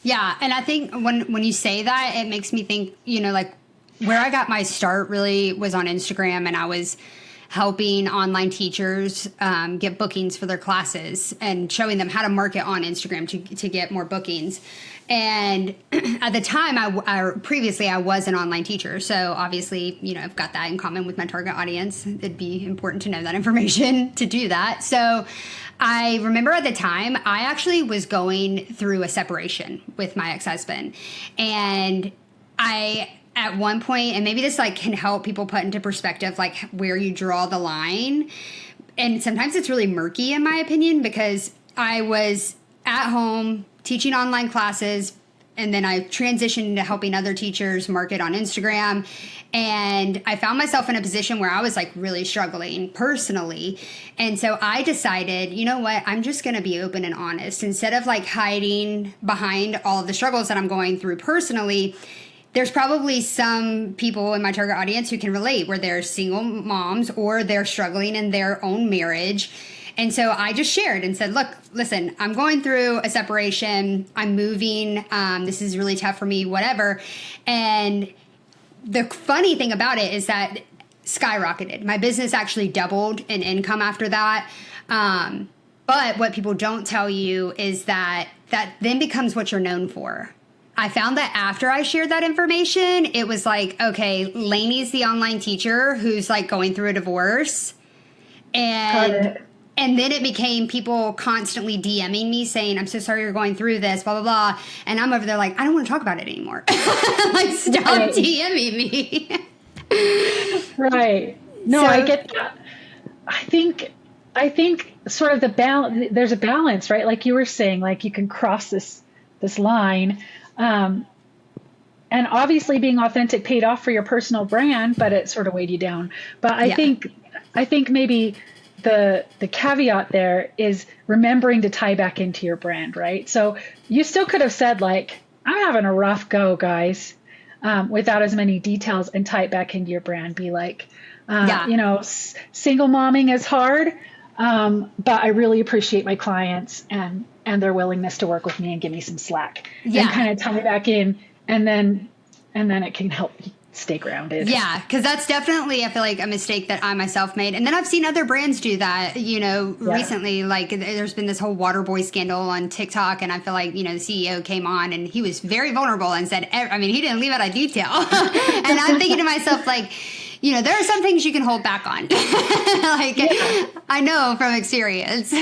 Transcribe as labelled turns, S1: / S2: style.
S1: Yeah, and I think when you say that, it makes me think, like where I got my start really was on Instagram, and I was helping online teachers get bookings for their classes and showing them how to market on Instagram to get more bookings. And at the time, previously I was an online teacher, so obviously, I've got that in common with my target audience. It'd be important to know that information to do that. So I remember at the time, I actually was going through a separation with my ex-husband, and at one point, and maybe this like can help people put into perspective like where you draw the line. And sometimes it's really murky in my opinion, because I was at home teaching online classes, and then I transitioned into helping other teachers market on Instagram. And I found myself in a position where I was like really struggling personally. And so I decided, you know what, I'm just going to be open and honest. Instead of like hiding behind all of the struggles that I'm going through personally, there's probably some people in my target audience who can relate, where they're single moms or they're struggling in their own marriage. And so I just shared and said, look, listen, I'm going through a separation. I'm moving. This is really tough for me, whatever. And the funny thing about it is that skyrocketed. My business actually doubled in income after that. But what people don't tell you is that then becomes what you're known for. I found that after I shared that information, it was like, okay, Lainey's the online teacher who's like going through a divorce. And then it became people constantly DMing me saying, I'm so sorry you're going through this, blah, blah, blah. And I'm over there like, I don't want to talk about it anymore. Like, stop DMing me.
S2: Right. No, I get that. I think sort of there's a balance, right? Like you were saying, like you can cross this line. And obviously being authentic paid off for your personal brand, but it sort of weighed you down. But I think maybe the caveat there is remembering to tie back into your brand, right? So you still could have said like, I'm having a rough go, guys, without as many details, and tie it back into your brand. Be like, single momming is hard, but I really appreciate my clients and their willingness to work with me and give me some slack. Yeah. And kind of tie it back in, and then it can help stay grounded.
S1: Yeah, because that's definitely, I feel like, a mistake that I myself made. And then I've seen other brands do that, recently. Like there's been this whole water boy scandal on TikTok, and I feel like, the CEO came on and he was very vulnerable and said, he didn't leave out a detail. And I'm thinking to myself, like, there are some things you can hold back on. I know from experience.